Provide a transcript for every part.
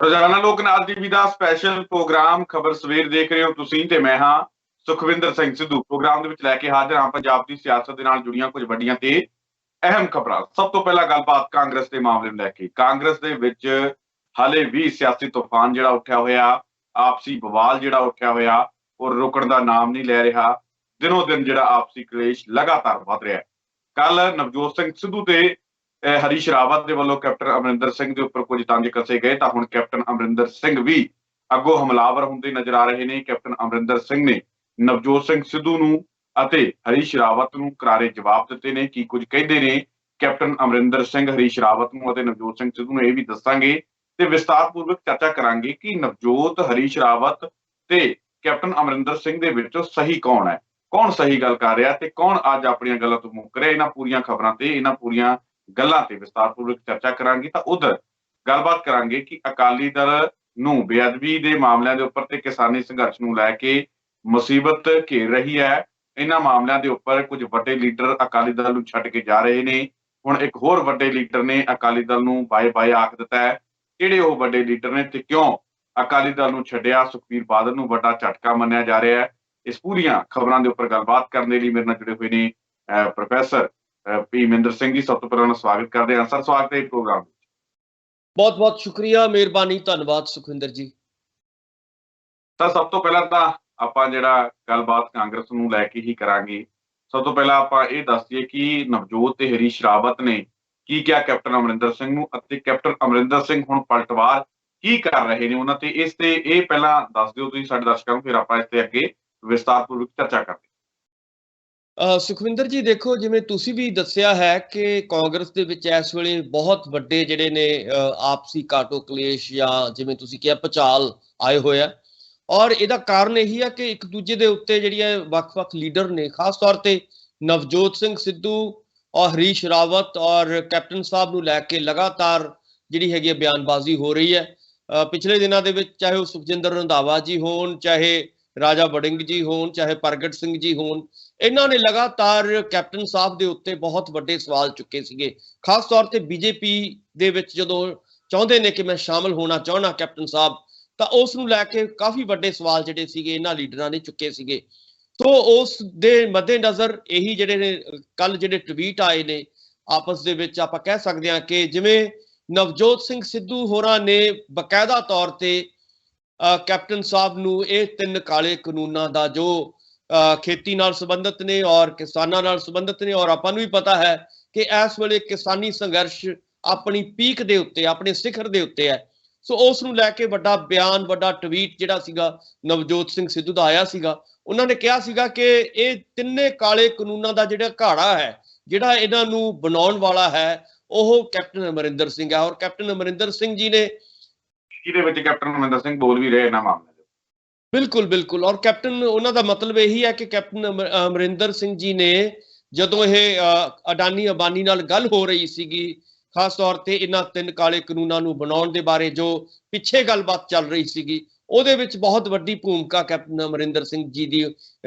ਰੋਜ਼ਾਨਾ ਲੋਕ ਨਾਥ ਟੀਵੀ ਦਾ special programme ਖਬਰ ਸਵੇਰ ਦੇਖ ਰਹੇ ਹੋ ਤੁਸੀਂ ਤੇ ਮੈਂ ਹਾਂ ਸੁਖਵਿੰਦਰ ਸਿੰਘ ਸਿੱਧੂ। ਪ੍ਰੋਗਰਾਮ ਦੇ ਵਿੱਚ ਲੈ ਕੇ ਹਾਜ਼ਰ ਹਾਂ ਪੰਜਾਬ ਦੀ ਸਿਆਸਤ ਦੇ ਨਾਲ ਜੁੜੀਆਂ ਕੁਝ ਵੱਡੀਆਂ ਤੇ ਅਹਿਮ ਖਬਰਾਂ। ਸਭ ਤੋਂ ਪਹਿਲਾਂ ਗੱਲਬਾਤ ਕਾਂਗਰਸ ਦੇ ਮਾਮਲੇ ਨੂੰ ਲੈ ਕੇ। ਕਾਂਗਰਸ ਦੇ ਵਿੱਚ ਹਾਲੇ ਵੀ ਸਿਆਸੀ ਤੂਫਾਨ ਜਿਹੜਾ ਉੱਠਿਆ ਹੋਇਆ, ਆਪਸੀ ਬਵਾਲ ਜਿਹੜਾ ਉੱਠਿਆ ਹੋਇਆ, ਉਹ ਰੁਕਣ ਦਾ ਨਾਮ ਨਹੀਂ ਲੈ ਰਿਹਾ। ਦਿਨੋਂ ਦਿਨ ਜਿਹੜਾ ਆਪਸੀ ਕਲੇਸ਼ ਲਗਾਤਾਰ ਵੱਧ ਰਿਹਾ। ਕੱਲ ਨਵਜੋਤ ਸਿੰਘ ਸਿੱਧੂ ਤੇ ਹਰੀਸ਼ ਰਾਵਤ ਦੇ ਵੱਲੋਂ ਕੈਪਟਨ ਅਮਰਿੰਦਰ ਸਿੰਘ ਦੇ ਉੱਪਰ ਕੁਝ ਤੰਜ ਕੱਸੇ ਗਏ ਤਾਂ ਹੁਣ ਕੈਪਟਨ ਅਮਰਿੰਦਰ ਸਿੰਘ ਵੀ ਅੱਗੋਂ ਹਮਲਾਵਰ ਹੁੰਦੇ ਨਜ਼ਰ ਆ ਰਹੇ ਨੇ। ਕੈਪਟਨ ਅਮਰਿੰਦਰ ਸਿੰਘ ਨੇ ਨਵਜੋਤ ਸਿੰਘ ਸਿੱਧੂ ਨੂੰ ਅਤੇ ਹਰੀਸ਼ ਰਾਵਤ ਨੂੰ ਕਰਾਰੇ ਜਵਾਬ ਦਿੱਤੇ ਨੇ। ਕੀ ਕੁਝ ਕਹਿੰਦੇ ਨੇ ਕੈਪਟਨ ਅਮਰਿੰਦਰ ਸਿੰਘ ਹਰੀਸ਼ ਰਾਵਤ ਨੂੰ ਅਤੇ ਨਵਜੋਤ ਸਿੰਘ ਸਿੱਧੂ ਨੂੰ, ਇਹ ਵੀ ਦੱਸਾਂਗੇ ਤੇ ਵਿਸਤਾਰਪੂਰਵਕ ਚਰਚਾ ਕਰਾਂਗੇ ਕਿ ਨਵਜੋਤ, ਹਰੀਸ਼ ਰਾਵਤ ਤੇ ਕੈਪਟਨ ਅਮਰਿੰਦਰ ਸਿੰਘ ਦੇ ਵਿੱਚੋਂ ਸਹੀ ਕੌਣ ਹੈ, ਕੌਣ ਸਹੀ ਗੱਲ ਕਰ ਰਿਹਾ ਤੇ ਕੌਣ ਅੱਜ ਆਪਣੀਆਂ ਗੱਲਾਂ ਤੋਂ ਮੁੱਕ ਰਿਹਾ। ਇਹਨਾਂ ਪੂਰੀਆਂ ਖਬਰਾਂ ਤੇ ਇਹਨਾਂ ਪੂਰੀਆਂ ਗੱਲਾਂ ਤੇ ਵਿਸਤਾਰਪੂਰਵਕ ਚਰਚਾ ਕਰਾਂਗੇ। ਤਾਂ ਉਧਰ ਗੱਲਬਾਤ ਕਰਾਂਗੇ ਕਿ ਅਕਾਲੀ ਦਲ ਨੂੰ ਬੇਅਦਬੀ ਦੇ ਮਾਮਲਿਆਂ ਦੇ ਉੱਪਰ ਤੇ ਕਿਸਾਨੀ ਸੰਘਰਸ਼ ਨੂੰ ਲੈ ਕੇ ਮੁਸੀਬਤ ਘੇਰ ਰਹੀ ਹੈ। ਇਹਨਾਂ ਮਾਮਲਿਆਂ ਦੇ ਉੱਪਰ ਕੁਝ ਵੱਡੇ ਲੀਡਰ ਅਕਾਲੀ ਦਲ ਨੂੰ ਛੱਡ ਕੇ ਜਾ ਰਹੇ ਨੇ। ਹੁਣ ਇੱਕ ਹੋਰ ਵੱਡੇ ਲੀਡਰ ਨੇ ਅਕਾਲੀ ਦਲ ਨੂੰ ਬਾਏ ਬਾਏ ਆਖ ਦਿੱਤਾ ਹੈ। ਕਿਹੜੇ ਉਹ ਵੱਡੇ ਲੀਡਰ ਨੇ ਤੇ ਕਿਉਂ ਅਕਾਲੀ ਦਲ ਨੂੰ ਛੱਡਿਆ? ਸੁਖਬੀਰ ਬਾਦਲ ਨੂੰ ਵੱਡਾ ਝਟਕਾ ਮੰਨਿਆ ਜਾ ਰਿਹਾ ਹੈ। ਇਸ ਪੂਰੀਆਂ ਖਬਰਾਂ ਦੇ ਉੱਪਰ ਗੱਲਬਾਤ ਕਰਨ ਦੇ ਲਈ ਮੇਰੇ ਨਾਲ ਜੁੜੇ ਹੋਏ ਨੇ ਪ੍ਰੋਫੈਸਰ ਪੀ ਮਹਿੰਦਰ ਸਿੰਘ ਜੀ। ਸਭ ਤੋਂ ਪਹਿਲਾਂ ਸਵਾਗਤ ਕਰਦੇ ਹਾਂ ਸਰ, ਸਵਾਗਤ ਹੈ ਪ੍ਰੋਗਰਾਮ ਵਿੱਚ। ਬਹੁਤ ਬਹੁਤ ਸ਼ੁਕਰੀਆ, ਮਿਹਰਬਾਨੀ, ਧੰਨਵਾਦ ਸੁਖਵਿੰਦਰ ਜੀ। ਸਰ, ਸਭ ਤੋਂ ਪਹਿਲਾਂ ਤਾਂ ਆਪਾਂ ਜਿਹੜਾ ਗੱਲਬਾਤ ਕਾਂਗਰਸ ਨੂੰ ਲੈ ਕੇ ਹੀ ਕਰਾਂਗੇ। ਸਭ ਤੋਂ ਪਹਿਲਾਂ ਆਪਾਂ ਇਹ ਦੱਸ ਦਈਏ ਕਿ ਨਵਜੋਤ ਤੇ ਹਰੀਸ਼ ਰਾਵਤ ਨੇ ਕੀ ਕਿਹਾ ਕੈਪਟਨ ਅਮਰਿੰਦਰ ਸਿੰਘ ਨੂੰ ਅਤੇ ਕੈਪਟਨ ਅਮਰਿੰਦਰ ਸਿੰਘ ਹੁਣ ਪਲਟਵਾਰ ਕੀ ਕਰ ਰਹੇ ਨੇ ਉਹਨਾਂ ਤੇ। ਇਸ ਤੇ ਇਹ ਪਹਿਲਾਂ ਦੱਸ ਦਿਓ ਤੁਸੀਂ ਸਾਡੇ ਦਰਸ਼ਕਾਂ ਨੂੰ, ਫਿਰ ਆਪਾਂ ਇਸ ਤੇ ਅੱਗੇ ਵਿਸਤਾਰਪੂਰਵਕ ਚਰਚਾ ਕਰਦੇ। ਸੁਖਵਿੰਦਰ ਜੀ, ਦੇਖੋ, ਜਿਵੇਂ ਤੁਸੀਂ ਵੀ ਦੱਸਿਆ ਹੈ ਕਿ ਕਾਂਗਰਸ ਦੇ ਵਿੱਚ ਇਸ ਵੇਲੇ ਬਹੁਤ ਵੱਡੇ ਜਿਹੜੇ ਨੇ ਆਪਸੀ ਕਾਟੋ ਕਲੇਸ਼ ਜਾਂ ਜਿਵੇਂ ਤੁਸੀਂ ਕਿਹਾ ਭੁਚਾਲ ਆਏ ਹੋਏ ਆ। ਔਰ ਇਹਦਾ ਕਾਰਨ ਇਹੀ ਆ ਕਿ ਇੱਕ ਦੂਜੇ ਦੇ ਉੱਤੇ ਜਿਹੜੀਆਂ ਵੱਖ-ਵੱਖ ਲੀਡਰ ਨੇ, ਖਾਸ ਤੌਰ ਤੇ ਨਵਜੋਤ ਸਿੰਘ ਸਿੱਧੂ ਔਰ ਹਰੀਸ਼ ਰਾਵਤ ਔਰ ਕੈਪਟਨ ਸਾਹਿਬ ਨੂੰ ਲੈ ਕੇ ਲਗਾਤਾਰ ਜਿਹੜੀ ਹੈਗੀ ਬਿਆਨਬਾਜ਼ੀ ਹੋ ਰਹੀ ਹੈ। ਪਿਛਲੇ ਦਿਨਾਂ ਦੇ ਵਿੱਚ ਚਾਹੇ ਉਹ ਸੁਖਜਿੰਦਰ ਰੰਧਾਵਾ ਜੀ ਹੋਣ, ਚਾਹੇ ਰਾਜਾ ਵੜਿੰਗ ਜੀ ਹੋਣ, ਚਾਹੇ ਪ੍ਰਗਟ ਸਿੰਘ ਜੀ ਹੋਣ, ਇਹਨਾਂ ਨੇ ਲਗਾਤਾਰ ਕੈਪਟਨ ਸਾਹਿਬ ਦੇ ਉੱਤੇ ਬਹੁਤ ਵੱਡੇ ਸਵਾਲ ਚੁੱਕੇ ਸੀਗੇ। ਖਾਸ ਤੌਰ ਤੇ ਬੀਜੇਪੀ ਦੇ ਵਿੱਚ ਜਦੋਂ ਚਾਹੁੰਦੇ ਨੇ ਕਿ ਮੈਂ ਸ਼ਾਮਲ ਹੋਣਾ ਚਾਹੁੰਦਾ ਕੈਪਟਨ ਸਾਹਿਬ, ਤਾਂ ਉਸ ਨੂੰ ਲੈ ਕੇ ਕਾਫੀ ਵੱਡੇ ਸਵਾਲ ਜਿਹੜੇ ਸੀਗੇ ਇਹਨਾਂ ਲੀਡਰਾਂ ਨੇ ਚੁੱਕੇ ਸੀਗੇ। ਤੋ ਉਸ ਦੇ ਮੱਦੇਨਜ਼ਰ ਇਹੀ ਜਿਹੜੇ ਨੇ ਕੱਲ ਜਿਹੜੇ ਟਵੀਟ ਆਏ ਨੇ ਆਪਸ ਦੇ ਵਿੱਚ, ਆਪਾਂ ਕਹਿ ਸਕਦੇ ਹਾਂ ਕਿ ਜਿਵੇਂ ਨਵਜੋਤ ਸਿੰਘ ਸਿੱਧੂ ਹੋਰਾਂ ਨੇ ਬਕਾਇਦਾ ਤੌਰ ਤੇ ਕੈਪਟਨ ਸਾਹਿਬ ਨੂੰ ਇਹ 3 ਕਾਲੇ ਕਾਨੂੰਨਾਂ ਦਾ ਜੋ ਖੇਤੀ ਨਾਲ ਸੰਬੰਧਿਤ ਨੇ ਔਰ ਕਿਸਾਨਾਂ ਨਾਲ ਸੰਬੰਧਿਤ ਨੇ, ਔਰ ਆਪਾਂ ਨੂੰ ਵੀ ਪਤਾ ਹੈ ਕਿ ਇਸ ਵੇਲੇ ਕਿਸਾਨੀ ਸੰਘਰਸ਼ ਆਪਣੀ ਪੀਕ ਦੇ ਉੱਤੇ, ਆਪਣੇ ਸਿਖਰ ਦੇ ਉੱਤੇ ਹੈ। ਸੋ ਉਸ ਨੂੰ ਲੈ ਕੇ ਵੱਡਾ ਬਿਆਨ, ਵੱਡਾ ਟਵੀਟ ਜਿਹੜਾ ਸੀਗਾ ਨਵਜੋਤ ਸਿੰਘ ਸਿੱਧੂ ਦਾ ਆਇਆ ਸੀਗਾ। ਉਹਨਾਂ ਨੇ ਕਿਹਾ ਸੀਗਾ ਕਿ ਇਹ 3 ਕਾਲੇ ਕਾਨੂੰਨਾਂ ਦਾ ਜਿਹੜਾ ਘਾੜਾ ਹੈ, ਜਿਹੜਾ ਇਹਨਾਂ ਨੂੰ ਬਣਾਉਣ ਵਾਲਾ ਹੈ, ਉਹ ਕੈਪਟਨ ਅਮਰਿੰਦਰ ਸਿੰਘ ਹੈ। ਔਰ ਕੈਪਟਨ ਅਮਰਿੰਦਰ ਸਿੰਘ ਜੀ ਨੇ ਜਿਹਦੇ ਵਿੱਚ ਕੈਪਟਨ ਅਮਰਿੰਦਰ ਸਿੰਘ ਬੋਲ ਵੀ ਰਹੇ ਇਹਨਾਂ ਮਾਮਲਿਆਂ ਦੇ। ਬਿਲਕੁਲ ਬਿਲਕੁਲ। ਔਰ ਕੈਪਟਨ, ਉਹਨਾਂ ਦਾ ਮਤਲਬ ਇਹੀ ਹੈ ਕਿ ਕੈਪਟਨ ਅਮਰਿੰਦਰ ਸਿੰਘ ਜੀ ਨੇ ਜਦੋਂ ਇਹ ਅਡਾਨੀ ਅੰਬਾਨੀ ਨਾਲ ਗੱਲ ਹੋ ਰਹੀ ਸੀਗੀ, ਖਾਸ ਤੌਰ ਤੇ ਇਹਨਾਂ 3 ਕਾਲੇ ਕਾਨੂੰਨਾਂ ਨੂੰ ਬਣਾਉਣ ਦੇ ਬਾਰੇ ਜੋ ਪਿੱਛੇ ਗੱਲਬਾਤ ਚੱਲ ਰਹੀ ਸੀਗੀ, ਉਹਦੇ ਵਿੱਚ ਬਹੁਤ ਵੱਡੀ ਭੂਮਿਕਾ ਕੈਪਟਨ ਅਮਰਿੰਦਰ ਸਿੰਘ ਜੀ ਦੀ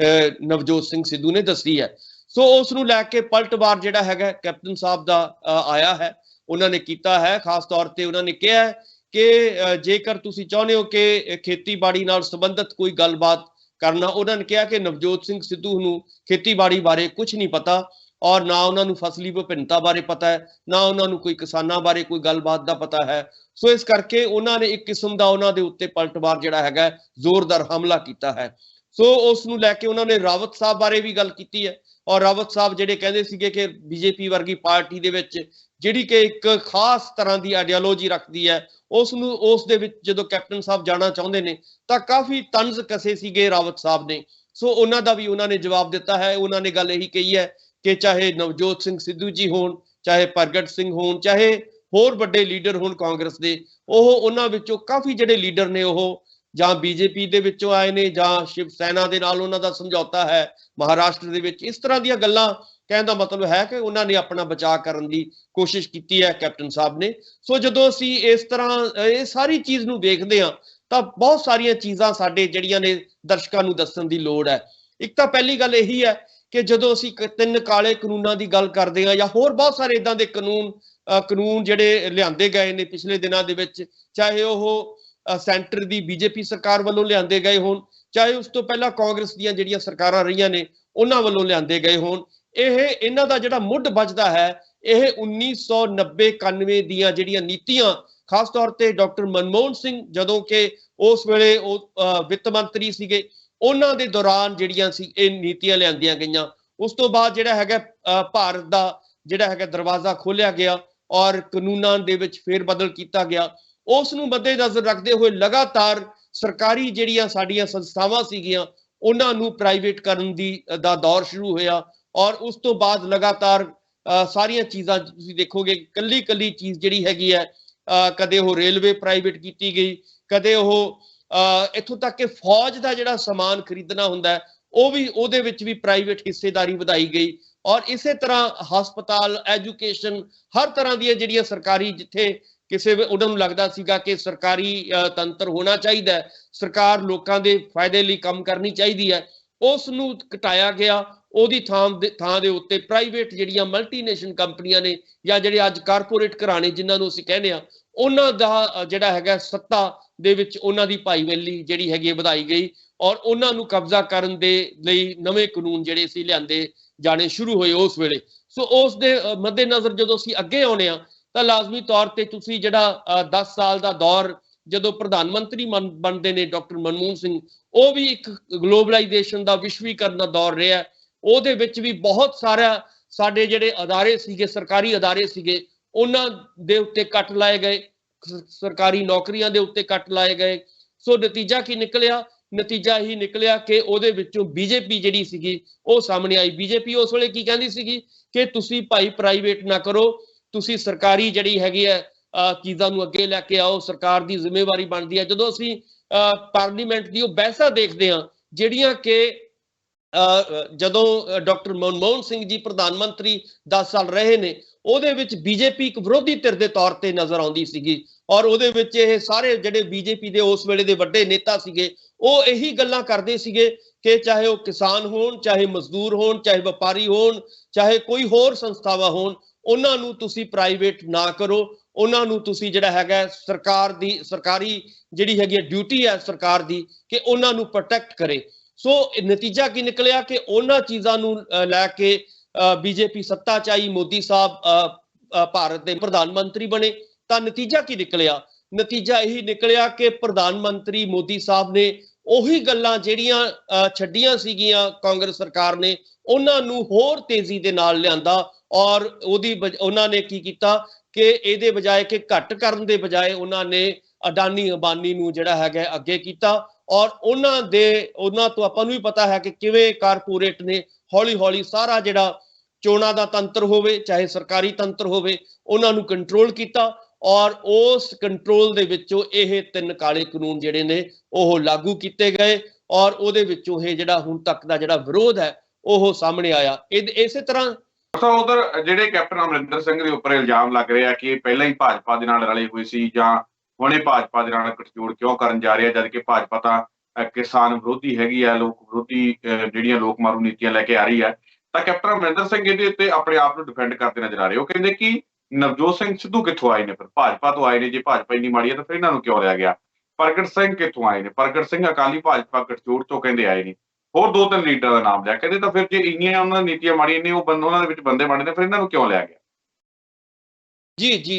ਨਵਜੋਤ ਸਿੰਘ ਸਿੱਧੂ ਨੇ ਦੱਸੀ ਹੈ। ਸੋ ਉਸ ਨੂੰ ਲੈ ਕੇ ਪਲਟਵਾਰ ਜਿਹੜਾ ਹੈਗਾ ਕੈਪਟਨ ਸਾਹਿਬ ਦਾ ਆਇਆ ਹੈ, ਉਹਨਾਂ ਨੇ ਕੀਤਾ ਹੈ। ਖਾਸ ਤੌਰ ਤੇ ਉਹਨਾਂ ਨੇ ਕਿਹਾ ਕਿ ਜੇਕਰ ਤੁਸੀਂ ਚਾਹੁੰਦੇ ਹੋ ਕਿ ਖੇਤੀਬਾੜੀ ਨਾਲ ਸੰਬੰਧਿਤ ਕੋਈ ਗੱਲਬਾਤ ਕਰਨਾ, ਉਹਨਾਂ ਨੇ ਕਿਹਾ ਕਿ ਨਵਜੋਤ ਸਿੰਘ ਸਿੱਧੂ ਨੂੰ ਖੇਤੀਬਾੜੀ ਬਾਰੇ ਕੁਝ ਨਹੀਂ ਪਤਾ ਔਰ ਨਾ ਉਹਨਾਂ ਨੂੰ ਫਸਲੀ ਵਿਭਿੰਨਤਾ ਬਾਰੇ ਪਤਾ ਹੈ, ਨਾ ਉਹਨਾਂ ਨੂੰ ਕੋਈ ਕਿਸਾਨਾਂ ਬਾਰੇ ਕੋਈ ਗੱਲਬਾਤ ਦਾ ਪਤਾ ਹੈ। ਸੋ ਇਸ ਕਰਕੇ ਉਹਨਾਂ ਨੇ ਇੱਕ ਕਿਸਮ ਦਾ ਉਹਨਾਂ ਦੇ ਉੱਤੇ ਪਲਟਵਾਰ ਜਿਹੜਾ ਹੈਗਾ ਜ਼ੋਰਦਾਰ ਹਮਲਾ ਕੀਤਾ ਹੈ। ਸੋ ਉਸ ਨੂੰ ਲੈ ਕੇ ਉਹਨਾਂ ਨੇ ਰਾਵਤ ਸਾਹਿਬ ਬਾਰੇ ਵੀ ਗੱਲ ਕੀਤੀ ਹੈ। ਔਰ ਰਾਵਤ ਸਾਹਿਬ ਜਿਹੜੇ ਕਹਿੰਦੇ ਸੀਗੇ ਕਿ ਬੀਜੇਪੀ ਵਰਗੀ ਪਾਰਟੀ ਦੇ ਵਿੱਚ ਜਿਹੜੀ ਕਿ ਇੱਕ ਖਾਸ ਤਰ੍ਹਾਂ ਦੀ ਆਈਡੀਓਲੋਜੀ ਰੱਖਦੀ ਹੈ, ਉਸ ਦੇ ਵਿੱਚ ਜਦੋਂ ਕੈਪਟਨ ਸਾਹਿਬ ਜਾਣਾ ਚਾਹੁੰਦੇ ਨੇ ਤਾਂ ਕਾਫੀ ਤੰਜ਼ ਕਸੇ ਸੀਗੇ ਰਾਵਤ ਸਾਹਿਬ ਨੇ। ਸੋ ਉਹਨਾਂ ਦਾ ਵੀ ਉਹਨਾਂ ਨੇ ਜਵਾਬ ਦਿੱਤਾ ਹੈ। ਉਹਨਾਂ ਨੇ ਗੱਲ ਇਹੀ ਕਹੀ ਹੈ ਕਿ ਚਾਹੇ ਨਵਜੋਤ ਸਿੰਘ ਸਿੱਧੂ ਜੀ ਹੋਣ, ਚਾਹੇ ਪ੍ਰਗਟ ਸਿੰਘ ਹੋਣ, ਚਾਹੇ ਹੋਰ ਵੱਡੇ ਲੀਡਰ ਹੋਣ ਕਾਂਗਰਸ ਦੇ, ਉਹਨਾਂ ਵਿੱਚੋਂ ਕਾਫੀ ਜਿਹੜੇ ਲੀਡਰ ਨੇ ਉਹ ਜਾਂ ਬੀਜੇਪੀ ਦੇ ਵਿੱਚੋਂ ਆਏ ਨੇ ਜਾਂ ਸ਼ਿਵ ਸੈਨਾ ਦੇ ਨਾਲ ਉਹਨਾਂ ਦਾ ਸਮਝੌਤਾ ਹੈ ਮਹਾਰਾਸ਼ਟਰ ਦੇ ਵਿੱਚ। ਇਸ ਤਰ੍ਹਾਂ ਦੀਆਂ ਗੱਲਾਂ ਕਹਿਣ ਦਾ ਮਤਲਬ ਹੈ ਕਿ ਉਹਨਾਂ ਨੇ ਆਪਣਾ ਬਚਾਅ ਕਰਨ ਦੀ ਕੋਸ਼ਿਸ਼ ਕੀਤੀ ਹੈ ਕੈਪਟਨ ਸਾਹਿਬ ਨੇ। ਸੋ ਜਦੋਂ ਅਸੀਂ ਇਸ ਤਰ੍ਹਾਂ ਇਹ ਸਾਰੀ ਚੀਜ਼ ਨੂੰ ਵੇਖਦੇ ਹਾਂ ਤਾਂ ਬਹੁਤ ਸਾਰੀਆਂ ਚੀਜ਼ਾਂ ਸਾਡੇ ਜਿਹੜੀਆਂ ਨੇ ਦਰਸ਼ਕਾਂ ਨੂੰ ਦੱਸਣ ਦੀ ਲੋੜ ਹੈ। ਇੱਕ ਤਾਂ ਪਹਿਲੀ ਗੱਲ ਇਹੀ ਹੈ ਕਿ ਜਦੋਂ ਅਸੀਂ 3 ਕਾਲੇ ਕਾਨੂੰਨਾਂ ਦੀ ਗੱਲ ਕਰਦੇ ਹਾਂ ਜਾਂ ਹੋਰ ਬਹੁਤ ਸਾਰੇ ਇਦਾਂ ਦੇ ਕਾਨੂੰਨ ਜਿਹੜੇ ਲਿਆਂਦੇ ਗਏ ਨੇ ਪਿਛਲੇ ਦਿਨਾਂ ਦੇ ਵਿੱਚ, ਚਾਹੇ ਉਹ ਸੈਂਟਰ ਦੀ ਬੀਜੇਪੀ ਸਰਕਾਰ ਵੱਲੋਂ ਲਿਆਂਦੇ ਗਏ ਹੋਣ, ਚਾਹੇ ਉਸ ਤੋਂ ਪਹਿਲਾਂ ਕਾਂਗਰਸ ਦੀਆਂ ਜਿਹੜੀਆਂ ਸਰਕਾਰਾਂ ਰਹੀਆਂ ਨੇ ਉਹਨਾਂ ਵੱਲੋਂ ਲਿਆਂਦੇ ਗਏ ਹੋਣ, ਇਹਨਾਂ ਦਾ ਜਿਹੜਾ ਮੁੱਢ ਵੱਜਦਾ ਹੈ ਇਹ 1990-91 ਦੀਆਂ ਜਿਹੜੀਆਂ ਨੀਤੀਆਂ, ਖਾਸ ਤੌਰ ਤੇ ਡਾਕਟਰ ਮਨਮੋਹਨ ਸਿੰਘ ਜਦੋਂ ਕਿ ਉਸ ਵੇਲੇ ਉਹ ਵਿੱਤ ਮੰਤਰੀ ਸੀਗੇ, ਉਹਨਾਂ ਦੇ ਦੌਰਾਨ ਜਿਹੜੀਆਂ ਸੀ ਇਹ ਨੀਤੀਆਂ ਲਿਆਂਦੀਆਂ ਗਈਆਂ। ਉਸ ਤੋਂ ਬਾਅਦ ਜਿਹੜਾ ਹੈਗਾ ਭਾਰਤ ਦਾ ਜਿਹੜਾ ਹੈਗਾ ਦਰਵਾਜ਼ਾ ਖੋਲਿਆ ਗਿਆ ਔਰ ਕਾਨੂੰਨਾਂ ਦੇ ਵਿੱਚ ਫੇਰ ਬਦਲ ਕੀਤਾ ਗਿਆ। ਉਸ ਨੂੰ ਮੱਦੇਨਜ਼ਰ ਰੱਖਦੇ ਹੋਏ ਲਗਾਤਾਰ ਸਰਕਾਰੀ ਜਿਹੜੀਆਂ ਸਾਡੀਆਂ ਸੰਸਥਾਵਾਂ ਸੀਗੀਆਂ ਉਹਨਾਂ ਨੂੰ ਪ੍ਰਾਈਵੇਟ ਕਰਨ ਦਾ ਦੌਰ ਸ਼ੁਰੂ ਹੋਇਆ ਔਰ ਉਸ ਤੋਂ ਬਾਅਦ ਲਗਾਤਾਰ ਸਾਰੀਆਂ ਚੀਜ਼ਾਂ ਤੁਸੀਂ ਦੇਖੋਗੇ ਕੱਲੀ ਕੱਲੀ ਚੀਜ਼ ਜਿਹੜੀ ਹੈਗੀ ਹੈ, ਕਦੇ ਉਹ ਰੇਲਵੇ ਪ੍ਰਾਈਵੇਟ ਕੀਤੀ ਗਈ, ਕਦੇ ਉਹ ਇੱਥੋਂ ਤੱਕ ਕਿ ਫੌਜ ਦਾ ਜਿਹੜਾ ਸਮਾਨ ਖਰੀਦਣਾ ਹੁੰਦਾ ਹੈ ਉਹ ਵੀ ਉਹਦੇ ਵਿੱਚ ਵੀ ਪ੍ਰਾਈਵੇਟ ਹਿੱਸੇਦਾਰੀ ਵਧਾਈ ਗਈ। ਔਰ ਇਸੇ ਤਰ੍ਹਾਂ ਹਸਪਤਾਲ, ਐਜੂਕੇਸ਼ਨ, ਹਰ ਤਰ੍ਹਾਂ ਦੀਆਂ ਜਿਹੜੀਆਂ ਸਰਕਾਰੀ, ਜਿੱਥੇ ਕਿਸੇ ਉਹਨਾਂ ਨੂੰ ਲੱਗਦਾ ਸੀਗਾ ਕਿ ਸਰਕਾਰੀ ਤੰਤਰ ਹੋਣਾ ਚਾਹੀਦਾ ਹੈ, ਸਰਕਾਰ ਲੋਕਾਂ ਦੇ ਫਾਇਦੇ ਲਈ ਕੰਮ ਕਰਨੀ ਚਾਹੀਦੀ ਹੈ, ਉਸ ਨੂੰ ਘਟਾਇਆ ਗਿਆ। ਉਹਦੀ ਥਾਂ ਦੇ ਉੱਤੇ ਪ੍ਰਾਈਵੇਟ ਜਿਹੜੀਆਂ ਮਲਟੀਨੇਸ਼ਨਲ ਕੰਪਨੀਆਂ ਨੇ ਜਾਂ ਜਿਹੜੇ ਅੱਜ ਕਾਰਪੋਰੇਟ ਘਰਾਣੇ ਜਿਨ੍ਹਾਂ ਨੂੰ ਅਸੀਂ ਕਹਿੰਦੇ ਆ, ਉਹਨਾਂ ਦਾ ਜਿਹੜਾ ਹੈਗਾ ਸੱਤਾ ਦੇ ਵਿੱਚ ਉਹਨਾਂ ਦੀ ਭਾਈਵਾਲੀ ਜਿਹੜੀ ਹੈਗੀ ਵਧਾਈ ਗਈ ਔਰ ਉਹਨਾਂ ਨੂੰ ਕਬਜ਼ਾ ਕਰਨ ਦੇ ਲਈ ਨਵੇਂ ਕਾਨੂੰਨ ਜਿਹੜੇ ਸੀ ਲਿਆਂਦੇ ਜਾਣੇ ਸ਼ੁਰੂ ਹੋਏ ਉਸ ਵੇਲੇ। ਸੋ ਉਸ ਦੇ ਮੱਦੇਨਜ਼ਰ ਜਦੋਂ ਅਸੀਂ ਅੱਗੇ ਆਉਣੇ ਆ ਤਾਂ ਲਾਜ਼ਮੀ ਤੌਰ ਤੇ ਤੁਸੀਂ ਜਿਹੜਾ 10 ਸਾਲ ਦਾ ਦੌਰ ਜਦੋਂ ਪ੍ਰਧਾਨ ਮੰਤਰੀ ਬਣਦੇ ਨੇ ਡਾਕਟਰ ਮਨਮੋਹਨ ਸਿੰਘ, ਉਹ ਵੀ ਇੱਕ ਗਲੋਬਲਾਈਜੇਸ਼ਨ ਦਾ, ਵਿਸ਼ਵੀਕਰਨ ਦਾ ਦੌਰ ਰਿਹਾ। ਉਹਦੇ ਵਿੱਚ ਵੀ ਬਹੁਤ ਸਾਰਾ ਸਾਡੇ ਜਿਹੜੇ ਅਦਾਰੇ ਸੀਗੇ, ਸਰਕਾਰੀ ਅਦਾਰੇ ਸੀਗੇ, ਉਹਨਾਂ ਦੇ ਉੱਤੇ ਕੱਟ ਲਾਏ ਗਏ, ਸਰਕਾਰੀ ਨੌਕਰੀਆਂ ਦੇ ਉੱਤੇ ਕੱਟ ਲਾਏ ਗਏ। ਸੋ ਨਤੀਜਾ ਕੀ ਨਿਕਲਿਆ? ਨਤੀਜਾ ਹੀ ਨਿਕਲਿਆ ਕਿ ਉਹਦੇ ਵਿੱਚੋਂ ਬੀਜੇਪੀ ਜਿਹੜੀ ਸੀਗੀ ਉਹ ਸਾਹਮਣੇ ਆਈ। ਬੀਜੇਪੀ ਉਸ ਵੇਲੇ ਕੀ ਕਹਿੰਦੀ ਸੀਗੀ ਕਿ ਤੁਸੀਂ ਭਾਈ ਪ੍ਰਾਈਵੇਟ ਨਾ ਕਰੋ, ਤੁਸੀਂ ਸਰਕਾਰੀ ਜਿਹੜੀ ਹੈਗੀ ਹੈ ਚੀਜ਼ਾਂ ਨੂੰ ਅੱਗੇ ਲੈ ਕੇ ਆਓ, ਸਰਕਾਰ ਦੀ ਜ਼ਿੰਮੇਵਾਰੀ ਬਣਦੀ ਹੈ। ਜਦੋਂ ਅਸੀਂ ਪਾਰਲੀਮੈਂਟ ਦੀ ਉਹ ਬਹਿਸਾਂ ਦੇਖਦੇ ਹਾਂ ਜਿਹੜੀਆਂ ਕਿ ਜਦੋਂ ਡਾਕਟਰ ਮਨਮੋਹਨ ਸਿੰਘ ਜੀ ਪ੍ਰਧਾਨ ਮੰਤਰੀ 10 ਸਾਲ ਰਹੇ ਨੇ, ਉਹਦੇ ਵਿੱਚ ਬੀਜੇਪੀ ਇੱਕ ਵਿਰੋਧੀ ਧਿਰ ਦੇ ਤੌਰ ਤੇ ਨਜ਼ਰ ਆਉਂਦੀ ਸੀਗੀ ਔਰ ਉਹਦੇ ਵਿੱਚ ਇਹ ਸਾਰੇ ਜਿਹੜੇ ਬੀਜੇਪੀ ਦੇ ਉਸ ਵੇਲੇ ਦੇ ਵੱਡੇ ਨੇਤਾ ਸੀਗੇ ਉਹ ਇਹੀ ਗੱਲਾਂ ਕਰਦੇ ਸੀਗੇ ਕਿ ਚਾਹੇ ਉਹ ਕਿਸਾਨ ਹੋਣ, ਚਾਹੇ ਮਜ਼ਦੂਰ ਹੋਣ, ਚਾਹੇ ਵਪਾਰੀ ਹੋਣ, ਚਾਹੇ ਕੋਈ ਹੋਰ ਸੰਸਥਾਵਾਂ ਹੋਣ, ਉਹਨਾਂ ਨੂੰ ਤੁਸੀਂ ਪ੍ਰਾਈਵੇਟ ਨਾ ਕਰੋ, ਉਹਨਾਂ ਨੂੰ ਤੁਸੀਂ ਜਿਹੜਾ ਹੈਗਾ ਸਰਕਾਰੀ ਜਿਹੜੀ ਹੈਗੀ ਡਿਊਟੀ ਹੈ ਸਰਕਾਰ ਦੀ ਕਿ ਉਹਨਾਂ ਨੂੰ ਪ੍ਰੋਟੈਕਟ ਕਰੇ। ਸੋ ਨਤੀਜਾ ਕੀ ਨਿਕਲਿਆ ਕਿ ਉਹਨਾਂ ਚੀਜ਼ਾਂ ਨੂੰ ਲੈ ਕੇ ਬੀਜੇਪੀ ਸੱਤਾ ਚ ਆਈ, ਮੋਦੀ ਸਾਹਿਬ ਭਾਰਤ ਦੇ ਪ੍ਰਧਾਨ ਮੰਤਰੀ ਬਣੇ। ਤਾਂ ਨਤੀਜਾ ਕੀ ਨਿਕਲਿਆ? ਨਤੀਜਾ ਇਹੀ ਨਿਕਲਿਆ ਕਿ ਪ੍ਰਧਾਨ ਮੰਤਰੀ ਮੋਦੀ ਸਾਹਿਬ ਨੇ ਉਹੀ ਗੱਲਾਂ ਜਿਹੜੀਆਂ ਛੱਡੀਆਂ ਸੀਗੀਆਂ ਕਾਂਗਰਸ ਸਰਕਾਰ ਨੇ, ਉਹਨਾਂ ਨੂੰ ਹੋਰ ਤੇਜ਼ੀ ਦੇ ਨਾਲ ਲਿਆਂਦਾ ਔਰ ਉਹਨਾਂ ਨੇ ਕੀ ਕੀਤਾ ਕਿ ਇਹਦੇ ਬਜਾਏ ਕਿ ਘੱਟ ਕਰਨ ਦੇ ਬਜਾਏ ਉਹਨਾਂ ਨੇ ਅਡਾਨੀ ਅੰਬਾਨੀ ਨੂੰ ਜਿਹੜਾ ਹੈਗਾ ਅੱਗੇ ਕੀਤਾ ਔਰ ਉਹਨਾਂ ਤੋਂ ਆਪਾਂ ਨੂੰ ਵੀ ਪਤਾ ਹੈ ਕਿ ਕਿਵੇਂ ਕਾਰਪੋਰੇਟ ਨੇ ਹੌਲੀ ਹੌਲੀ ਸਾਰਾ ਜਿਹੜਾ ਚੋਣਾਂ ਦਾ ਤੰਤਰ ਹੋਵੇ ਚਾਹੇ ਸਰਕਾਰੀ ਤੰਤਰ ਹੋਵੇ ਉਹਨਾਂ ਨੂੰ ਕੰਟਰੋਲ ਕੀਤਾ ਔਰ ਉਸ ਕੰਟਰੋਲ ਦੇ ਵਿੱਚੋਂ ਇਹ 3 ਕਾਲੇ ਕਾਨੂੰਨ ਜਿਹੜੇ ਨੇ ਉਹ ਲਾਗੂ ਕੀਤੇ ਗਏ ਔਰ ਉਹਦੇ ਵਿੱਚੋਂ ਇਹ ਜਿਹੜਾ ਹੁਣ ਤੱਕ ਦਾ ਜਿਹੜਾ ਵਿਰੋਧ ਹੈ ਉਹ ਸਾਹਮਣੇ ਆਇਆ। ਇਸੇ ਤਰ੍ਹਾਂ ਉਧਰ ਜਿਹੜੇ ਕੈਪਟਨ ਅਮਰਿੰਦਰ ਸਿੰਘ ਦੇ ਉੱਪਰ ਇਲਜ਼ਾਮ ਲੱਗ ਰਿਹਾ ਕਿ ਪਹਿਲਾਂ ਹੀ ਭਾਜਪਾ ਦੇ ਨਾਲ ਰਲੇ ਹੋਏ ਸੀ ਜਾਂ ਹੁਣੇ ਭਾਜਪਾ ਦੇ ਨਾਲ ਗੱਠਜੋੜ ਕਿਉਂ ਕਰਨ ਜਾ ਰਿਹਾ, ਜਦ ਕਿ ਭਾਜਪਾ ਤਾਂ ਕਿਸਾਨ ਵਿਰੋਧੀ ਹੈਗੀ ਆ, ਲੋਕ ਵਿਰੋਧੀ ਜਿਹੜੀਆਂ ਲੋਕ ਮਾਰੂ ਨੀਤੀਆਂ ਲੈ ਕੇ ਆ ਰਹੀ ਹੈ। ਤਾਂ ਕੈਪਟਨ ਅਮਰਿੰਦਰ ਸਿੰਘ ਇਹਦੇ ਉੱਤੇ ਆਪਣੇ ਆਪ ਨੂੰ ਡਿਫੈਂਡ ਕਰਦੇ ਨਜ਼ਰ ਆ ਰਹੇ। ਉਹ ਕਹਿੰਦੇ ਕਿ ਨਵਜੋਤ ਸਿੰਘ ਸਿੱਧੂ ਕਿੱਥੋਂ ਆਏ ਨੇ, ਫਿਰ ਭਾਜਪਾ ਤੋਂ ਆਏ ਨੇ, ਜੇ ਭਾਜਪਾ ਇੰਨੀ ਮਾੜੀ ਹੈ ਤਾਂ ਫਿਰ ਇਹਨਾਂ ਨੂੰ ਕਿਉਂ ਲਿਆ ਗਿਆ। ਪ੍ਰਗਟ ਸਿੰਘ ਕਿੱਥੋਂ ਆਏ ਨੇ, ਪ੍ਰਗਟ ਸਿੰਘ ਅਕਾਲੀ ਭਾਜਪਾ ਗੱਠਜੋੜ ਤੋਂ ਕਹਿੰਦੇ ਆਏ ਨੇ, ਹੋਰ 2-3 ਲੀਡਰਾਂ ਦਾ ਨਾਮ ਲਿਆ। ਕਹਿੰਦੇ ਤਾਂ ਫਿਰ ਜੇ ਇੰਨੀਆਂ ਉਹਨਾਂ ਦੀਆਂ ਨੀਤੀਆਂ ਮਾੜੀਆਂ ਨੇ, ਉਹ ਉਹਨਾਂ ਦੇ ਵਿੱਚ ਬੰਦੇ ਬਣੇ ਨੇ, ਫਿਰ ਇਹਨਾਂ ਨੂੰ ਕਿਉਂ ਲਿਆ ਗਿਆ। जी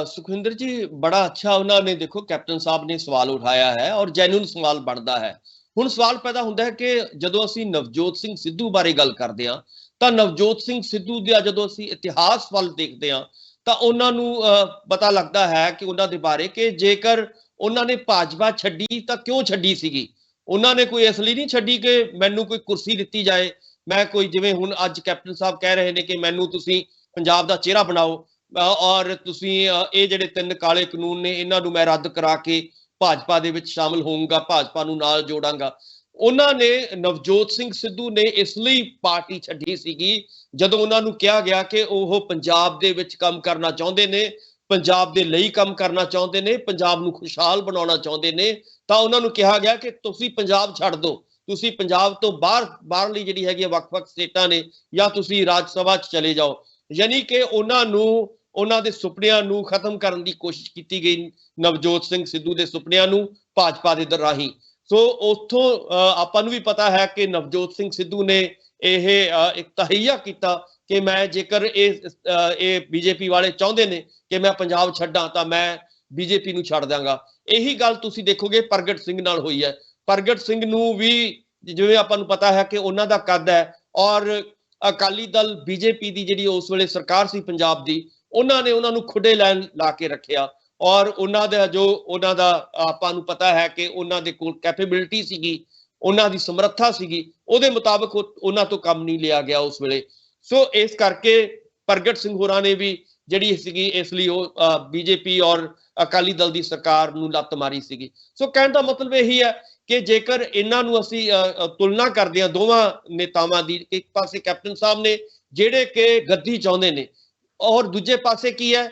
सुखविंदर जी, बड़ा अच्छा उन्होंने देखो कैप्टन साहब ने सवाल उठाया है और जैਨੂਨ सवाल बनता है। ਹੁਣ ਸਵਾਲ ਪੈਦਾ ਹੁੰਦਾ ਹੈ ਕਿ ਜਦੋਂ ਅਸੀਂ ਨਵਜੋਤ ਸਿੰਘ ਸਿੱਧੂ ਬਾਰੇ ਗੱਲ ਕਰਦੇ ਹਾਂ ਤਾਂ ਨਵਜੋਤ ਸਿੰਘ ਸਿੱਧੂ ਦਾ ਜਦੋਂ ਅਸੀਂ ਇਤਿਹਾਸ ਵੱਲ ਦੇਖਦੇ ਹਾਂ ਤਾਂ ਉਹਨਾਂ ਨੂੰ ਪਤਾ ਲੱਗਦਾ ਹੈ ਕਿ ਉਹਨਾਂ ਦੇ ਬਾਰੇ ਕਿ ਜੇਕਰ ਉਹਨਾਂ ਨੇ ਭਾਜਪਾ ਛੱਡੀ ਤਾਂ ਕਿਉਂ ਛੱਡੀ ਸੀਗੀ। ਉਹਨਾਂ ਨੇ ਕੋਈ ਇਸ ਲਈ ਨਹੀਂ ਛੱਡੀ ਕਿ ਮੈਨੂੰ ਕੋਈ ਕੁਰਸੀ ਦਿੱਤੀ ਜਾਏ, ਮੈਂ ਕੋਈ ਜਿਵੇਂ ਹੁਣ ਅੱਜ ਕੈਪਟਨ ਸਾਹਿਬ ਕਹਿ ਰਹੇ ਨੇ ਕਿ ਮੈਨੂੰ ਤੁਸੀਂ ਪੰਜਾਬ ਦਾ ਚਿਹਰਾ ਬਣਾਓ ਔਰ ਤੁਸੀਂ ਇਹ ਜਿਹੜੇ 3 ਕਾਲੇ ਕਾਨੂੰਨ ਨੇ ਇਹਨਾਂ ਨੂੰ ਮੈਂ ਰੱਦ ਕਰਾ ਕੇ ਭਾਜਪਾ ਦੇ ਵਿੱਚ ਸ਼ਾਮਲ ਹੋਊਂਗਾ, ਭਾਜਪਾ ਨੂੰ ਨਾਲ ਜੋੜਾਂਗਾ। ਉਹਨਾਂ ਨੇ ਨਵਜੋਤ ਸਿੰਘ ਸਿੱਧੂ ਨੇ ਇਸ ਲਈ ਪਾਰਟੀ ਛੱਡੀ ਸੀਗੀ ਜਦੋਂ ਉਹਨਾਂ ਨੂੰ ਕਿਹਾ ਗਿਆ ਕਿ ਉਹ ਪੰਜਾਬ ਦੇ ਵਿੱਚ ਕੰਮ ਕਰਨਾ ਚਾਹੁੰਦੇ ਨੇ, ਪੰਜਾਬ ਦੇ ਲਈ ਕੰਮ ਕਰਨਾ ਚਾਹੁੰਦੇ ਨੇ, ਪੰਜਾਬ ਨੂੰ ਖੁਸ਼ਹਾਲ ਬਣਾਉਣਾ ਚਾਹੁੰਦੇ ਨੇ। ਤਾਂ ਉਹਨਾਂ ਨੂੰ ਕਿਹਾ ਗਿਆ ਕਿ ਤੁਸੀਂ ਪੰਜਾਬ ਛੱਡ ਦਿਓ, ਤੁਸੀਂ ਪੰਜਾਬ ਤੋਂ ਬਾਹਰਲੀ ਜਿਹੜੀ ਹੈਗੀ ਵੱਖ-ਵੱਖ ਸਟੇਟਾਂ ਨੇ ਜਾਂ ਤੁਸੀਂ ਰਾਜ ਸਭਾ 'ਚ ਚਲੇ ਜਾਓ। ਯਾਨੀ ਕਿ ਉਹਨਾਂ ਨੂੰ ਉਹਨਾਂ ਦੇ ਸੁਪਨਿਆਂ ਨੂੰ ਖਤਮ ਕਰਨ ਦੀ ਕੋਸ਼ਿਸ਼ ਕੀਤੀ ਗਈ, ਨਵਜੋਤ ਸਿੰਘ ਸਿੱਧੂ ਦੇ ਸੁਪਨਿਆਂ ਨੂੰ ਭਾਜਪਾ ਦੇ ਰਾਹੀਂ। ਸੋ ਉੱਥੋਂ ਆਪਾਂ ਨੂੰ ਵੀ ਪਤਾ ਹੈ ਕਿ ਨਵਜੋਤ ਸਿੰਘ ਸਿੱਧੂ ਨੇ ਇਹ ਇੱਕ ਤਹਈਆ ਕੀਤਾ ਕਿ ਮੈਂ ਜੇਕਰ ਇਹ ਬੀਜੇਪੀ ਵਾਲੇ ਚਾਹੁੰਦੇ ਨੇ ਕਿ ਮੈਂ ਪੰਜਾਬ ਛੱਡਾਂ ਤਾਂ ਮੈਂ ਬੀਜੇਪੀ ਨੂੰ ਛੱਡ ਦਾਂਗਾ। ਇਹੀ ਗੱਲ ਤੁਸੀਂ ਦੇਖੋਗੇ ਪ੍ਰਗਟ ਸਿੰਘ ਨਾਲ ਹੋਈ ਹੈ। ਪ੍ਰਗਟ ਸਿੰਘ ਨੂੰ ਵੀ ਜਿਵੇਂ ਆਪਾਂ ਨੂੰ ਪਤਾ ਹੈ ਕਿ ਉਹਨਾਂ ਦਾ ਕੱਦ ਹੈ, ਔਰ ਅਕਾਲੀ ਦਲ ਬੀਜੇਪੀ ਦੀ ਜਿਹੜੀ ਉਸ ਵੇਲੇ ਸਰਕਾਰ ਸੀ ਪੰਜਾਬ ਦੀ, ਉਹਨਾਂ ਨੇ ਉਹਨਾਂ ਨੂੰ ਖੁੱਡੇ ਲੈਣ ਲਾ ਕੇ ਰੱਖਿਆ, ਔਰ ਉਹਨਾਂ ਦਾ ਆਪਾਂ ਨੂੰ ਪਤਾ ਹੈ ਕਿ ਉਹਨਾਂ ਦੇ ਕੋਲ ਕੈਪੇਬਿਲਿਟੀ ਸੀਗੀ, ਉਹਨਾਂ ਦੀ ਸਮਰੱਥਾ ਸੀਗੀ, ਉਹਦੇ ਮੁਤਾਬਕ ਉਹਨਾਂ ਤੋਂ ਕੰਮ ਨਹੀਂ ਲਿਆ ਗਿਆ ਉਸ ਵੇਲੇ। ਸੋ ਇਸ ਕਰਕੇ ਪ੍ਰਗਟ ਸਿੰਘ ਹੋਰਾਂ ਨੇ ਵੀ ਜਿਹੜੀ ਸੀਗੀ ਇਸ ਲਈ ਉਹ ਬੀਜੇਪੀ ਔਰ ਅਕਾਲੀ ਦਲ ਦੀ ਸਰਕਾਰ ਨੂੰ ਲੱਤ ਮਾਰੀ ਸੀਗੀ। ਸੋ ਕਹਿਣ ਦਾ ਮਤਲਬ ਇਹੀ ਹੈ ਕਿ ਜੇਕਰ ਇਹਨਾਂ ਨੂੰ ਅਸੀਂ ਤੁਲਨਾ ਕਰਦੇ ਹਾਂ ਦੋਵਾਂ ਨੇਤਾਵਾਂ ਦੀ, ਇੱਕ ਪਾਸੇ ਕੈਪਟਨ ਸਾਹਿਬ ਨੇ ਜਿਹੜੇ ਕਿ ਗੱਦੀ ਚਾਹੁੰਦੇ ਨੇ, ਔਰ ਦੂਜੇ ਪਾਸੇ ਕੀ ਹੈ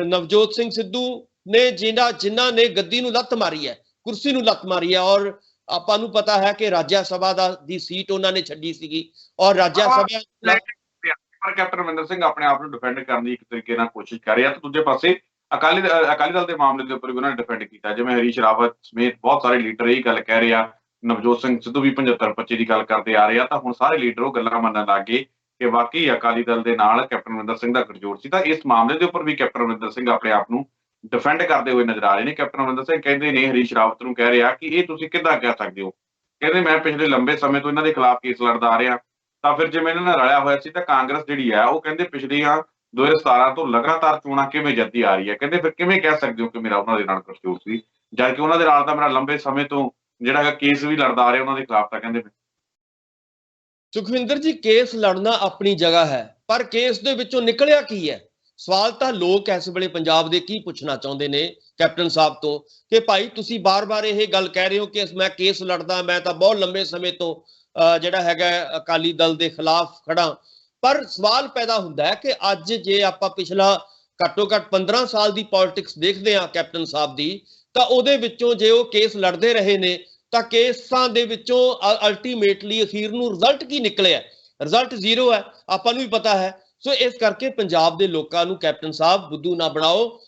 ਨਵਜੋਤ ਸਿੰਘ ਸਿੱਧੂ ਨੇ ਜਿਨ੍ਹਾਂ ਨੇ ਗੱਦੀ ਨੂੰ ਲੱਤ ਮਾਰੀ ਹੈ, ਕੁਰਸੀ ਨੂੰ ਲੱਤ ਮਾਰੀ ਹੈ, ਔਰ ਆਪਾਂ ਨੂੰ ਪਤਾ ਹੈ ਕਿ ਰਾਜ ਸਭਾ ਦੀ ਸੀਟ ਉਹਨਾਂ ਨੇ ਛੱਡੀ ਸੀਗੀ, ਔਰ ਰਾਜ ਸਭਾ ਪਰ ਕੈਪਟਨ ਅਮਰਿੰਦਰ ਸਿੰਘ ਆਪਣੇ ਆਪ ਨੂੰ ਡਿਫੈਂਡ ਕਰਨ ਦੀ ਇੱਕ ਤਰੀਕੇ ਨਾਲ ਕੋਸ਼ਿਸ਼ ਕਰ ਰਿਹਾ, ਤੇ ਦੂਜੇ ਪਾਸੇ ਅਕਾਲੀ ਦਲ ਦੇ ਮਾਮਲੇ ਦੇ ਉੱਪਰ ਵੀ ਉਹਨਾਂ ਨੇ ਡਿਫੈਂਡ ਕੀਤਾ। ਜਿਵੇਂ ਹਰੀਸ਼ ਰਾਵਤ ਸਮੇਤ ਬਹੁਤ ਸਾਰੇ ਲੀਡਰ ਇਹ ਗੱਲ ਕਹਿ ਰਹੇ ਆ, ਨਵਜੋਤ ਸਿੰਘ ਸਿੱਧੂ ਵੀ 75-25 ਦੀ ਗੱਲ ਕਰਦੇ ਆ ਰਹੇ ਆ, ਤਾਂ ਹੁਣ ਸਾਰੇ ਲੀਡਰ ਉਹ ਗੱਲਾਂ ਮੰਨਣ ਲੱਗ ਗਏ ਕਿ ਵਾਕਈ ਅਕਾਲੀ ਦਲ ਦੇ ਨਾਲ ਕੈਪਟਨ ਅਮਰਿੰਦਰ ਸਿੰਘ ਦਾ ਗਠਜੋੜ ਸੀ। ਤਾਂ ਇਸ ਮਾਮਲੇ ਦੇ ਉੱਪਰ ਵੀ ਕੈਪਟਨ ਅਮਰਿੰਦਰ ਸਿੰਘ ਆਪਣੇ ਆਪ ਨੂੰ ਡਿਫੈਂਡ ਕਰਦੇ ਹੋਏ ਨਜ਼ਰ ਆ ਰਹੇ ਨੇ। ਕੈਪਟਨ ਅਮਰਿੰਦਰ ਸਿੰਘ ਕਹਿੰਦੇ ਨੇ ਹਰੀਸ਼ ਰਾਵਤ ਨੂੰ ਕਹਿ ਰਿਹਾ ਕਿ ਇਹ ਤੁਸੀਂ ਕਿੱਦਾਂ ਕਹਿ ਸਕਦੇ ਹੋ, ਕਹਿੰਦੇ ਮੈਂ ਪਿਛਲੇ ਲੰਬੇ ਸਮੇਂ ਤੋਂ ਇਹਨਾਂ ਦੇ ਖਿਲਾਫ ਕੇਸ ਲੜਦਾ ਆ ਰਿਹਾ, ਤਾਂ ਫਿਰ ਜਿਵੇਂ ਇਹਨਾਂ ਨਾਲ ਰਲਿਆ ਹੋਇਆ ਸੀ ਤਾਂ ਕਾਂਗਰਸ ਜਿਹੜੀ ਹੈ ਉਹ ਕਹਿੰਦੇ ਪਿਛਲੀਆਂ 2017 ਤੋਂ ਲਗਾਤਾਰ ਚੋਣਾਂ ਕਿਵੇਂ ਜਿੱਤਦੀ ਆ ਰਹੀ ਹੈ, ਕਹਿੰਦੇ ਫਿਰ ਕਿਵੇਂ ਕਹਿ ਸਕਦੇ ਹੋ ਕਿ ਮੇਰਾ ਉਹਨਾਂ ਦੇ ਨਾਲ ਗਠਜੋੜ ਸੀ, ਜਦ ਕਿ ਉਹਨਾਂ ਦੇ ਨਾਲ ਤਾਂ ਮੇਰਾ ਲੰਬੇ ਸਮੇਂ ਤੋਂ ਜਿਹੜਾ ਕੇਸ ਵੀ ਲੜਦਾ ਆ ਰਿਹਾ ਉਹਨਾਂ ਦੇ ਖਿਲਾਫ। ਤਾਂ ਕਹਿੰਦੇ ਸੁਖਵਿੰਦਰ ਜੀ ਕੇਸ ਲੜਨਾ ਆਪਣੀ ਜਗ੍ਹਾ ਹੈ, ਪਰ ਕੇਸ ਦੇ ਵਿੱਚੋਂ ਨਿਕਲਿਆ ਕੀ ਹੈ? ਸਵਾਲ ਤਾਂ ਲੋਕ ਇਸ ਵੇਲੇ ਪੰਜਾਬ ਦੇ ਕੀ ਪੁੱਛਣਾ ਚਾਹੁੰਦੇ ਨੇ ਕੈਪਟਨ ਸਾਹਿਬ ਤੋਂ ਕਿ ਭਾਈ ਤੁਸੀਂ ਬਾਰ-ਬਾਰ ਇਹ ਗੱਲ ਕਹਿ ਰਹੇ ਹੋ ਕਿ ਮੈਂ ਕੇਸ ਲੜਦਾ, ਮੈਂ ਤਾਂ ਬਹੁਤ ਲੰਬੇ ਸਮੇਂ ਤੋਂ ਜਿਹੜਾ ਹੈਗਾ ਅਕਾਲੀ ਦਲ ਦੇ ਖਿਲਾਫ ਖੜਾ। ਪਰ ਸਵਾਲ ਪੈਦਾ ਹੁੰਦਾ ਹੈ ਕਿ ਅੱਜ ਜੇ ਆਪਾਂ ਪਿਛਲਾ ਘੱਟੋ ਘੱਟ 15 ਸਾਲ ਦੀ ਪੋਲਿਟਿਕਸ ਦੇਖਦੇ ਹਾਂ ਕੈਪਟਨ ਸਾਹਿਬ ਦੀ, ਤਾਂ ਉਹਦੇ ਵਿੱਚੋਂ ਜੇ ਉਹ ਕੇਸ ਲੜਦੇ ਰਹੇ ਨੇ ਤਾਂ ਕੇਸਾਂ ਦੇ ਵਿੱਚੋਂ ਅਲਟੀਮੇਟਲੀ ਅਖੀਰ ਨੂੰ ਰਿਜ਼ਲਟ ਕੀ ਨਿਕਲਿਆ? ਰਿਜ਼ਲਟ ਜ਼ੀਰੋ ਹੈ, ਆਪਾਂ ਨੂੰ ਵੀ ਪਤਾ ਹੈ। ਸੋ ਇਸ ਕਰਕੇ ਪੰਜਾਬ ਦੇ ਲੋਕਾਂ ਨੂੰ ਕੈਪਟਨ ਸਾਹਿਬ ਬੁੱਧੂ ਨਾ ਬਣਾਓ।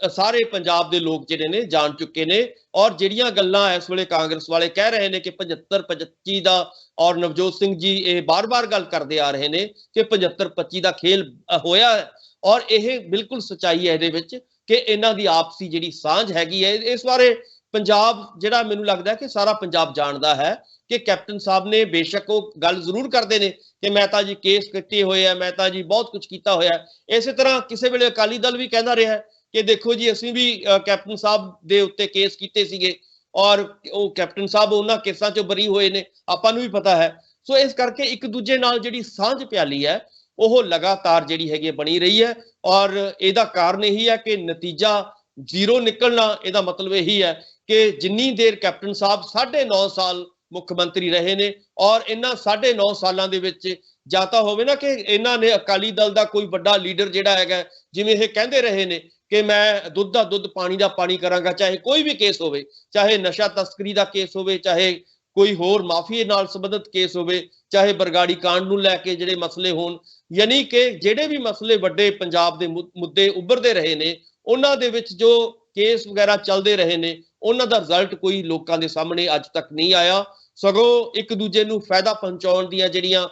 ਸਾਰੇ ਪੰਜਾਬ ਦੇ ਲੋਕ ਜਿਹੜੇ ਨੇ ਜਾਣ ਚੁੱਕੇ ਨੇ, ਔਰ ਜਿਹੜੀਆਂ ਗੱਲਾਂ ਇਸ ਵੇਲੇ ਕਾਂਗਰਸ ਵਾਲੇ ਕਹਿ ਰਹੇ ਨੇ ਕਿ 75-25 ਦਾ, ਔਰ ਨਵਜੋਤ ਸਿੰਘ ਜੀ ਇਹ ਬਾਰ-ਬਾਰ ਗੱਲ ਕਰਦੇ ਆ ਰਹੇ ਨੇ ਕਿ 75-25 ਦਾ ਖੇਲ ਹੋਇਆ ਹੈ, ਔਰ ਇਹ ਬਿਲਕੁਲ ਸੱਚਾਈ ਹੈ ਇਹਦੇ ਵਿੱਚ ਕਿ ਇਹਨਾਂ ਦੀ ਆਪਸੀ ਜਿਹੜੀ ਸਾਂਝ ਹੈਗੀ ਹੈ। ਇਸ ਬਾਰੇ ਪੰਜਾਬ ਜਿਹੜਾ ਮੈਨੂੰ ਲੱਗਦਾ ਕਿ ਸਾਰਾ ਪੰਜਾਬ ਜਾਣਦਾ ਹੈ ਕਿ ਕੈਪਟਨ ਸਾਹਿਬ ਨੇ ਬੇਸ਼ੱਕ ਉਹ ਗੱਲ ਜ਼ਰੂਰ ਕਰਦੇ ਨੇ ਕਿ ਮੈਂ ਤਾਂ ਜੀ ਕੇਸ ਕੱਟੇ ਹੋਏ ਆ, ਮੈਂ ਤਾਂ ਜੀ ਬਹੁਤ ਕੁਝ ਕੀਤਾ ਹੋਇਆ। ਇਸੇ ਤਰ੍ਹਾਂ ਕਿਸੇ ਵੇਲੇ ਅਕਾਲੀ ਦਲ ਵੀ ਕਹਿੰਦਾ ਰਿਹਾ ਕਿ ਦੇਖੋ ਜੀ ਅਸੀਂ ਵੀ ਕੈਪਟਨ ਸਾਹਿਬ ਦੇ ਉੱਤੇ ਕੇਸ ਕੀਤੇ ਸੀਗੇ, ਔਰ ਉਹ ਕੈਪਟਨ ਸਾਹਿਬ ਉਹਨਾਂ ਕੇਸਾਂ ਚੋਂ ਬਰੀ ਹੋਏ ਨੇ, ਆਪਾਂ ਨੂੰ ਵੀ ਪਤਾ ਹੈ। ਸੋ ਇਸ ਕਰਕੇ ਇੱਕ ਦੂਜੇ ਨਾਲ ਜਿਹੜੀ ਸਾਂਝ ਪਿਆਲੀ ਹੈ ਉਹ ਲਗਾਤਾਰ ਜਿਹੜੀ ਹੈਗੀ ਬਣੀ ਰਹੀ ਹੈ, ਔਰ ਇਹਦਾ ਕਾਰਨ ਇਹੀ ਹੈ ਕਿ ਨਤੀਜਾ ਜ਼ੀਰੋ ਨਿਕਲਣਾ। ਇਹਦਾ ਮਤਲਬ ਇਹੀ ਹੈ ਕਿ ਜਿੰਨੀ ਦੇਰ ਕੈਪਟਨ ਸਾਹਿਬ 9.5 ਸਾਲ ਮੁੱਖ ਮੰਤਰੀ ਰਹੇ ਨੇ, ਔਰ ਇਹਨਾਂ 9.5 ਸਾਲਾਂ ਦੇ ਵਿੱਚ ਜਾਂ ਤਾਂ ਹੋਵੇ ਨਾ ਕਿ ਇਹਨਾਂ ਨੇ ਅਕਾਲੀ ਦਲ ਦਾ ਕੋਈ ਵੱਡਾ ਲੀਡਰ ਜਿਹੜਾ ਹੈਗਾ, ਜਿਵੇਂ ਇਹ ਕਹਿੰਦੇ ਰਹੇ ਨੇ ਕਿ ਮੈਂ ਦੁੱਧ ਦਾ ਦੁੱਧ ਪਾਣੀ ਦਾ ਪਾਣੀ ਕਰਾਂਗਾ, ਚਾਹੇ ਕੋਈ ਵੀ ਕੇਸ ਹੋਵੇ, ਚਾਹੇ ਨਸ਼ਾ ਤਸਕਰੀ ਦਾ ਕੇਸ ਹੋਵੇ, ਚਾਹੇ ਕੋਈ ਹੋਰ ਮਾਫੀਏ ਨਾਲ ਸੰਬੰਧਿਤ ਕੇਸ ਹੋਵੇ, ਚਾਹੇ ਬਰਗਾੜੀ ਕਾਂਡ ਨੂੰ ਲੈ ਕੇ ਜਿਹੜੇ ਮਸਲੇ ਹੋਣ, ਯਾਨੀ ਕਿ ਜਿਹੜੇ ਵੀ ਮਸਲੇ ਵੱਡੇ ਪੰਜਾਬ ਦੇ ਮੁੱਦੇ ਉੱਭਰਦੇ ਰਹੇ ਨੇ, ਉਹਨਾਂ ਦੇ ਵਿੱਚ ਜੋ ਕੇਸ ਵਗੈਰਾ ਚੱਲਦੇ ਰਹੇ ਨੇ, ਉਹਨਾਂ ਦਾ ਰਿਜ਼ਲਟ ਕੋਈ ਲੋਕਾਂ ਦੇ ਸਾਹਮਣੇ ਅੱਜ ਤੱਕ ਨਹੀਂ ਆਇਆ। ਸਗੋਂ ਇੱਕ ਦੂਜੇ ਨੂੰ ਫਾਇਦਾ ਪਹੁੰਚਾਉਣ ਦੀਆਂ ਜਿਹੜੀਆਂ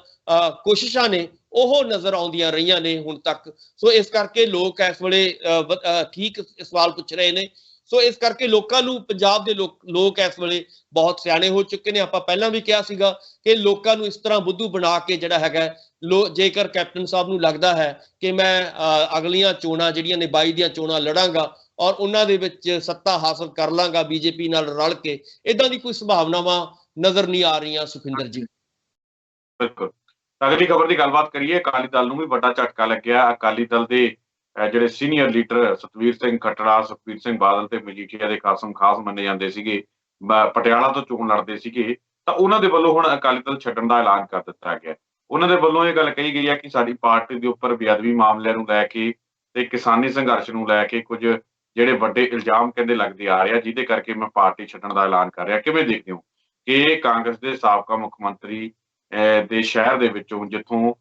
ਕੋਸ਼ਿਸ਼ਾਂ ਨੇ ਉਹ ਨਜ਼ਰ ਆਉਂਦੀਆਂ ਰਹੀਆਂ ਨੇ ਹੁਣ ਤੱਕ। ਸੋ ਇਸ ਕਰਕੇ ਲੋਕ ਇਸ ਵੇਲੇ ਠੀਕ ਸਵਾਲ ਪੁੱਛ ਰਹੇ ਨੇ। ਸੋ ਇਸ ਕਰਕੇ ਲੋਕਾਂ ਨੂੰ, ਪੰਜਾਬ ਦੇ ਲੋਕ ਇਸ ਵੇਲੇ ਬਹੁਤ ਸਿਆਣੇ ਹੋ ਚੁੱਕੇ ਨੇ। ਆਪਾਂ ਪਹਿਲਾਂ ਵੀ ਕਿਹਾ ਸੀਗਾ ਕਿ ਲੋਕਾਂ ਨੂੰ ਇਸ ਤਰ੍ਹਾਂ ਬੁੱਧੂ ਬਣਾ ਕੇ ਜਿਹੜਾ ਹੈਗਾ ਜੇਕਰ ਕੈਪਟਨ ਸਾਹਿਬ ਨੂੰ ਲੱਗਦਾ ਹੈ ਕਿ ਮੈਂ ਅਗਲੀਆਂ ਚੋਣਾਂ ਜਿਹੜੀਆਂ ਨੇ 22 ਦੀਆਂ ਚੋਣਾਂ ਲੜਾਂਗਾ ਔਰ ਉਹਨਾਂ ਦੇ ਵਿੱਚ ਸੱਤਾ ਹਾਸਲ ਕਰ ਲਾਂਗਾ ਬੀਜੇਪੀ ਨਾਲ ਰਲ ਕੇ, ਇਦਾਂ ਦੀ ਕੋਈ ਸੰਭਾਵਨਾਵਾਂ ਨਜ਼ਰ ਨਹੀਂ ਆ ਰਹੀਆਂ ਸੁਖਿੰਦਰ ਜੀ। ਬਿਲਕੁਲ। ਅਗਲੀ ਖਬਰ ਦੀ ਗੱਲਬਾਤ ਕਰੀਏ। ਅਕਾਲੀ ਦਲ ਨੂੰ ਵੀ ਵੱਡਾ ਝਟਕਾ ਲੱਗਿਆ। ਅਕਾਲੀ ਦਲ ਦੇ ਜਿਹੜੇ ਸੀਨੀਅਰ ਲੀਡਰ ਸਤਵੀਰ ਸਿੰਘ ਖੱਟੜਾ, ਸੁਖਬੀਰ ਸਿੰਘ ਬਾਦਲ ਤੇ ਮਜੀਠੀਆ ਦੇ ਖਾਸਮ ਖਾਸ ਮੰਨੇ ਜਾਂਦੇ ਸੀਗੇ, ਪਟਿਆਲਾ ਤੋਂ ਚੋਣ ਲੜਦੇ ਸੀਗੇ, ਤਾਂ ਉਹਨਾਂ ਦੇ ਵੱਲੋਂ ਹੁਣ ਅਕਾਲੀ ਦਲ ਛੱਡਣ ਦਾ ਐਲਾਨ ਕਰ ਦਿੱਤਾ ਗਿਆ। ਉਹਨਾਂ ਦੇ ਵੱਲੋਂ ਇਹ ਗੱਲ ਕਹੀ ਗਈ ਹੈ ਕਿ ਸਾਡੀ ਪਾਰਟੀ ਦੇ ਉੱਪਰ ਬੇਅਦਬੀ ਮਾਮਲਿਆਂ ਨੂੰ ਲੈ ਕੇ ਤੇ ਕਿਸਾਨੀ ਸੰਘਰਸ਼ ਨੂੰ ਲੈ ਕੇ ਕੁਝ ਜਿਹੜੇ ਵੱਡੇ ਇਲਜ਼ਾਮ ਕਹਿੰਦੇ ਲੱਗਦੇ ਆ ਰਹੇ ਆ, ਜਿਹਦੇ ਕਰਕੇ ਮੈਂ ਪਾਰਟੀ ਛੱਡਣ ਦਾ ਐਲਾਨ ਕਰ ਰਿਹਾ। ਕਿਵੇਂ ਦੇਖਦੇ ਹੋ ਕਿ ਕਾਂਗਰਸ ਦੇ ਸਾਬਕਾ ਮੁੱਖ ਮੰਤਰੀ ਦੇ ਸ਼ਹਿਰ ਦੇ ਵਿੱਚੋਂ, ਜਿੱਥੋਂ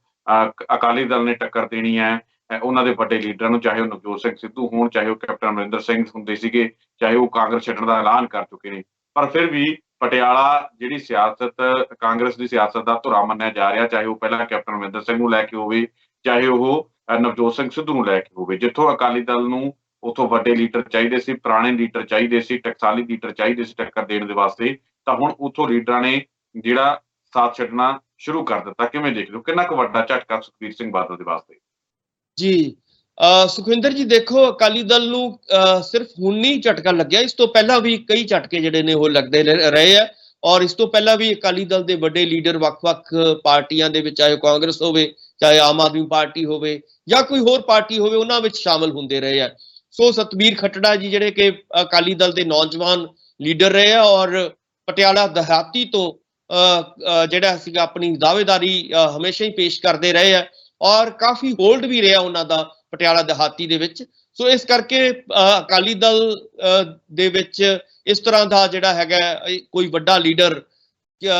ਅਕਾਲੀ ਦਲ ਨੇ ਟੱਕਰ ਦੇਣੀ ਹੈ, ਉਹਨਾਂ ਦੇ ਵੱਡੇ ਲੀਡਰਾਂ ਨੂੰ, ਚਾਹੇ ਉਹ ਨਵਜੋਤ ਸਿੰਘ ਸਿੱਧੂ ਹੋਣ, ਚਾਹੇ ਉਹ ਕੈਪਟਨ ਅਮਰਿੰਦਰ ਸਿੰਘ ਹੁੰਦੇ ਸੀਗੇ, ਚਾਹੇ ਉਹ ਕਾਂਗਰਸ ਛੱਡਣ ਦਾ ਐਲਾਨ ਕਰ ਚੁੱਕੇ ਨੇ, ਪਰ ਫਿਰ ਵੀ ਪਟਿਆਲਾ ਜਿਹੜੀ ਸਿਆਸਤ ਕਾਂਗਰਸ ਦੀ ਸਿਆਸਤ ਦਾ ਧੁਰਾ ਮੰਨਿਆ ਜਾ ਰਿਹਾ, ਚਾਹੇ ਉਹ ਪਹਿਲਾਂ ਕੈਪਟਨ ਅਮਰਿੰਦਰ ਸਿੰਘ ਨੂੰ ਲੈ ਕੇ ਹੋਵੇ, ਚਾਹੇ ਉਹ ਨਵਜੋਤ ਸਿੰਘ ਸਿੱਧੂ ਨੂੰ ਲੈ ਕੇ ਹੋਵੇ। ਜਿੱਥੋਂ ਅਕਾਲੀ ਦਲ ਨੂੰ ਉੱਥੋਂ ਵੱਡੇ ਲੀਡਰ ਚਾਹੀਦੇ ਸੀ, ਪੁਰਾਣੇ ਲੀਡਰ ਚਾਹੀਦੇ ਸੀ, ਟਕਸਾਲੀ ਲੀਡਰ ਚਾਹੀਦੇ ਸੀ ਟੱਕਰ ਦੇਣ ਦੇ ਵਾਸਤੇ, ਤਾਂ ਹੁਣ ਉੱਥੋਂ ਲੀਡਰਾਂ ਨੇ ਜਿਹੜਾ ਸਾਥ ਛੱਡਣਾ ਸ਼ੁਰੂ ਕਰ ਦਿੱਤਾ। ਕਿਵੇਂ ਦੇਖ ਲਓ, ਕਿੰਨਾ ਕੁ ਵੱਡਾ ਝਟਕਾ ਸੁਖਬੀਰ ਸਿੰਘ ਬਾਦਲ ਦੇ ਵਾਸਤੇ? ਜੀ ਸੁਖਵਿੰਦਰ ਜੀ, ਦੇਖੋ ਅਕਾਲੀ ਦਲ ਨੂੰ ਸਿਰਫ ਹੁਣ ਨਹੀਂ ਝਟਕਾ ਲੱਗਿਆ, ਇਸ ਤੋਂ ਪਹਿਲਾਂ ਵੀ ਕਈ ਝਟਕੇ ਜਿਹੜੇ ਨੇ ਉਹ ਲੱਗਦੇ ਰਹੇ ਆ। ਔਰ ਇਸ ਤੋਂ ਪਹਿਲਾਂ ਵੀ ਅਕਾਲੀ ਦਲ ਦੇ ਵੱਡੇ ਲੀਡਰ ਵੱਖ-ਵੱਖ ਪਾਰਟੀਆਂ ਦੇ ਵਿੱਚ, ਚਾਹੇ ਕਾਂਗਰਸ ਹੋਵੇ, ਚਾਹੇ ਆਮ ਆਦਮੀ ਪਾਰਟੀ ਹੋਵੇ ਜਾਂ ਕੋਈ ਹੋਰ ਪਾਰਟੀ ਹੋਵੇ, ਉਹਨਾਂ ਵਿੱਚ ਸ਼ਾਮਲ ਹੁੰਦੇ ਰਹੇ ਆ। ਸੋ ਸਤਬੀਰ ਖੱਟੜਾ ਜੀ ਜਿਹੜੇ ਕਿ ਅਕਾਲੀ ਦਲ ਦੇ ਨੌਜਵਾਨ ਲੀਡਰ ਰਹੇ ਆ ਔਰ ਪਟਿਆਲਾ ਦਿਹਾਤੀ ਤੋਂ ਜਿਹੜਾ ਸੀਗਾ ਆਪਣੀ ਦਾਅਵੇਦਾਰੀ ਹਮੇਸ਼ਾ ਹੀ ਪੇਸ਼ ਕਰਦੇ ਰਹੇ ਆ ਔਰ ਕਾਫੀ ਹੋਲਡ ਵੀ ਰਿਹਾ ਉਹਨਾਂ ਦਾ ਪਟਿਆਲਾ ਦਿਹਾਤੀ ਦੇ ਵਿੱਚ। ਸੋ ਇਸ ਕਰਕੇ ਅਕਾਲੀ ਦਲ ਦੇ ਵਿੱਚ ਇਸ ਤਰ੍ਹਾਂ ਦਾ ਜਿਹੜਾ ਹੈਗਾ ਕੋਈ ਵੱਡਾ ਲੀਡਰ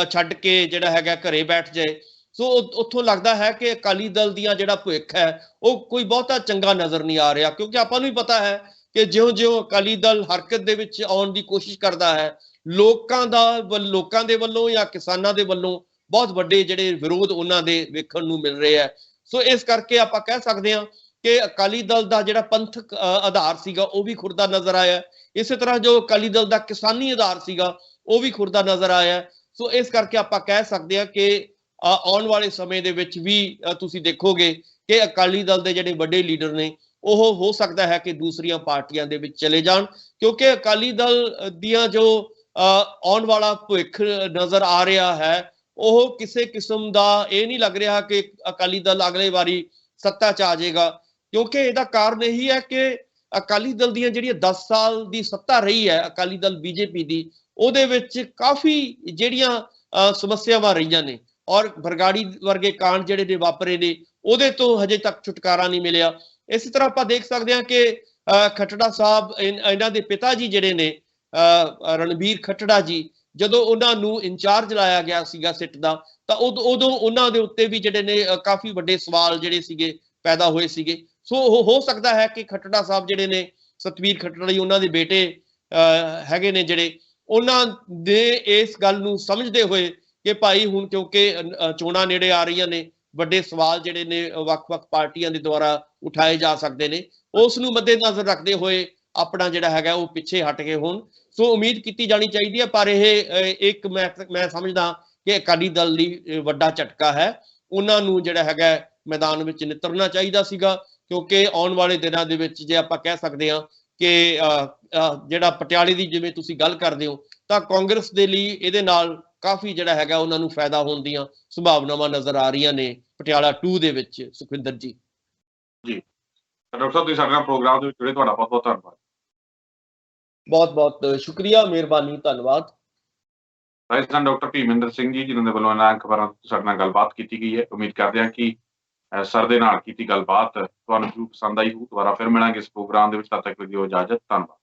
ਛੱਡ ਕੇ ਜਿਹੜਾ ਹੈਗਾ ਘਰੇ ਬੈਠ ਜਾਏ, ਸੋ ਉੱਥੋਂ ਲੱਗਦਾ ਹੈ ਕਿ ਅਕਾਲੀ ਦਲ ਦੀਆਂ ਜਿਹੜਾ ਭਵਿੱਖ ਹੈ ਉਹ ਕੋਈ ਬਹੁਤਾ ਚੰਗਾ ਨਜ਼ਰ ਨਹੀਂ ਆ ਰਿਹਾ। ਕਿਉਂਕਿ ਆਪਾਂ ਨੂੰ ਵੀ ਪਤਾ ਹੈ ਕਿ ਜਿਉਂ-ਜਿਉਂ ਅਕਾਲੀ ਦਲ ਹਰਕਤ ਦੇ ਵਿੱਚ ਆਉਣ ਦੀ ਕੋਸ਼ਿਸ਼ ਕਰਦਾ ਹੈ, ਲੋਕਾਂ ਦੇ ਵੱਲੋਂ ਜਾਂ ਕਿਸਾਨਾਂ ਦੇ ਵੱਲੋਂ ਬਹੁਤ ਵੱਡੇ ਜਿਹੜੇ ਵਿਰੋਧ ਉਹਨਾਂ ਦੇ ਵੇਖਣ ਨੂੰ ਮਿਲ ਰਹੇ ਆ। ਸੋ ਇਸ ਕਰਕੇ ਆਪਾਂ ਕਹਿ ਸਕਦੇ ਹਾਂ ਕਿ ਅਕਾਲੀ ਦਲ ਦਾ ਜਿਹੜਾ ਪੰਥਕ ਆਧਾਰ ਸੀਗਾ ਉਹ ਵੀ ਖੁਰਦਾ ਨਜ਼ਰ ਆਇਆ। ਇਸੇ ਤਰ੍ਹਾਂ ਜੋ ਅਕਾਲੀ ਦਲ ਦਾ ਕਿਸਾਨੀ ਆਧਾਰ ਸੀਗਾ ਉਹ ਵੀ ਖੁਰਦਾ ਨਜ਼ਰ ਆਇਆ। ਸੋ ਇਸ ਕਰਕੇ ਆਪਾਂ ਕਹਿ ਸਕਦੇ ਹਾਂ ਕਿ ਆਉਣ ਵਾਲੇ ਸਮੇਂ ਦੇ ਵਿੱਚ ਵੀ ਤੁਸੀਂ ਦੇਖੋਗੇ ਕਿ ਅਕਾਲੀ ਦਲ ਦੇ ਜਿਹੜੇ ਵੱਡੇ ਲੀਡਰ ਨੇ ਉਹ ਹੋ ਸਕਦਾ ਹੈ ਕਿ ਦੂਸਰੀਆਂ ਪਾਰਟੀਆਂ ਦੇ ਵਿੱਚ ਚਲੇ ਜਾਣ, ਕਿਉਂਕਿ ਅਕਾਲੀ ਦਲ ਦੀਆਂ ਜੋ ਆਉਣ ਵਾਲਾ ਭਵਿੱਖ ਨਜ਼ਰ ਆ ਰਿਹਾ ਹੈ ਉਹ ਕਿਸੇ ਕਿਸਮ ਦਾ ਇਹ ਨਹੀਂ ਲੱਗ ਰਿਹਾ ਕਿ ਅਕਾਲੀ ਦਲ ਅਗਲੇ ਵਾਰੀ ਸੱਤਾ 'ਚ ਆ ਜਾਏਗਾ। ਕਿਉਂਕਿ ਇਹਦਾ ਕਾਰਨ ਇਹੀ ਹੈ ਕਿ ਅਕਾਲੀ ਦਲ ਦੀਆਂ ਜਿਹੜੀਆਂ 10 ਸਾਲ ਦੀ ਸੱਤਾ ਰਹੀ ਹੈ ਅਕਾਲੀ ਦਲ ਬੀਜੇਪੀ ਦੀ, ਉਹਦੇ ਵਿੱਚ ਕਾਫੀ ਜਿਹੜੀਆਂ ਸਮੱਸਿਆਵਾਂ ਰਹੀਆਂ ਨੇ ਔਰ ਬਰਗਾੜੀ ਵਰਗੇ ਕਾਂਡ ਜਿਹੜੇ ਨੇ ਵਾਪਰੇ ਨੇ ਉਹਦੇ ਤੋਂ ਹਜੇ ਤੱਕ ਛੁਟਕਾਰਾ ਨਹੀਂ ਮਿਲਿਆ। ਇਸੇ ਤਰ੍ਹਾਂ ਆਪਾਂ ਦੇਖ ਸਕਦੇ ਹਾਂ ਕਿ ਖੱਟੜਾ ਸਾਹਿਬ ਇਹਨਾਂ ਦੇ ਪਿਤਾ ਜੀ ਜਿਹੜੇ ਨੇ ਰਣਬੀਰ ਖੱਟੜਾ ਜੀ, ਜਦੋਂ ਉਹਨਾਂ ਨੂੰ ਇੰਚਾਰਜ ਲਾਇਆ ਗਿਆ ਸੀਗਾ ਸਿੱਟ ਦਾ, ਤਾਂ ਉਦੋਂ ਉਹਨਾਂ ਦੇ ਉੱਤੇ ਵੀ ਜਿਹੜੇ ਨੇ ਕਾਫੀ ਵੱਡੇ ਸਵਾਲ ਜਿਹੜੇ ਸੀਗੇ ਪੈਦਾ ਹੋਏ ਸੀਗੇ। ਸੋ ਹੋ ਸਕਦਾ ਹੈ ਕਿ ਖੱਟੜਾ ਸਾਹਿਬ ਜਿਹੜੇ ਨੇ, ਸਤਬੀਰ ਖੱਟੜਾ ਜੀ ਉਹਨਾਂ ਦੇ ਬੇਟੇ ਹੈਗੇ ਨੇ ਜਿਹੜੇ, ਉਹਨਾਂ ਦੇ ਇਸ ਗੱਲ ਨੂੰ ਸਮਝਦੇ ਹੋਏ ਕਿ ਭਾਈ ਹੁਣ ਕਿਉਂਕਿ ਚੋਣਾਂ ਨੇੜੇ ਆ ਰਹੀਆਂ ਨੇ, ਵੱਡੇ ਸਵਾਲ ਜਿਹੜੇ ਨੇ ਵੱਖ-ਵੱਖ ਪਾਰਟੀਆਂ ਦੇ ਦੁਆਰਾ ਉਠਾਏ ਜਾ ਸਕਦੇ ਨੇ, ਉਸ ਨੂੰ ਮੱਦੇਨਜ਼ਰ ਰੱਖਦੇ ਹੋਏ ਆਪਣਾ ਜਿਹੜਾ ਹੈਗਾ ਉਹ ਪਿੱਛੇ ਹਟ ਗਏ ਹੋਣ। ਸੋ ਉਮੀਦ ਕੀਤੀ ਜਾਣੀ ਚਾਹੀਦੀ ਹੈ, ਪਰ ਇਹ ਇੱਕ ਮੈਂ ਸਮਝਦਾ ਕਿ ਅਕਾਲੀ ਦਲ ਲਈ ਵੱਡਾ ਝਟਕਾ ਹੈ। ਉਹਨਾਂ ਨੂੰ ਜਿਹੜਾ ਹੈਗਾ ਮੈਦਾਨ ਵਿੱਚ ਨਿਤਰਨਾ ਚਾਹੀਦਾ ਸੀਗਾ, ਕਿਉਂਕਿ ਆਉਣ ਵਾਲੇ ਦਿਨਾਂ ਦੇ ਵਿੱਚ ਜੇ ਆਪਾਂ ਕਹਿ ਸਕਦੇ ਹਾਂ ਕਿ ਜਿਹੜਾ ਪਟਿਆਲੇ ਦੀ ਜਿਵੇਂ ਤੁਸੀਂ ਗੱਲ ਕਰਦੇ ਹੋ, ਤਾਂ ਕਾਂਗਰਸ ਦੇ ਲਈ ਇਹਦੇ ਨਾਲ ਕਾਫੀ ਜਿਹੜਾ ਹੈਗਾ ਉਹਨਾਂ ਨੂੰ ਫਾਇਦਾ ਹੋਣ ਦੀਆਂ ਸੰਭਾਵਨਾਵਾਂ ਨਜ਼ਰ ਆ ਰਹੀਆਂ ਨੇ ਪਟਿਆਲਾ 2 ਦੇ ਵਿੱਚ। ਸੁਖਵਿੰਦਰ ਜੀ ਡਾਕਟਰ ਸਾਹਿਬ, ਤੁਸੀਂ ਸਾਡੇ ਨਾਲ ਪ੍ਰੋਗਰਾਮ ਦੇ ਵਿੱਚ ਜੁੜੇ, ਤੁਹਾਡਾ ਬਹੁਤ ਬਹੁਤ ਧੰਨਵਾਦ। ਬਹੁਤ ਸ਼ੁਕਰੀਆ, ਮਿਹਰਬਾਨੀ, ਧੰਨਵਾਦ। ਰਾਜਸਥਾਨ ਡਾਕਟਰ ਭੀਮਿੰਦਰ ਸਿੰਘ ਜੀ, ਜਿਨ੍ਹਾਂ ਦੇ ਵੱਲੋਂ ਇਹਨਾਂ ਖਬਰਾਂ ਸਾਡੇ ਨਾਲ ਗੱਲਬਾਤ ਕੀਤੀ ਗਈ ਹੈ। ਉਮੀਦ ਕਰਦੇ ਹਾਂ ਕਿ ਸਰ ਦੇ ਨਾਲ ਕੀਤੀ ਗੱਲਬਾਤ ਤੁਹਾਨੂੰ ਜ਼ਰੂਰ ਪਸੰਦ ਆਈ ਹੋ। ਦੁਬਾਰਾ ਫਿਰ ਮਿਲਾਂਗੇ ਇਸ ਪ੍ਰੋਗਰਾਮ ਦੇ ਵਿੱਚ, ਤਦ ਤੱਕ ਦੀ ਇਜਾਜ਼ਤ। ਧੰਨਵਾਦ।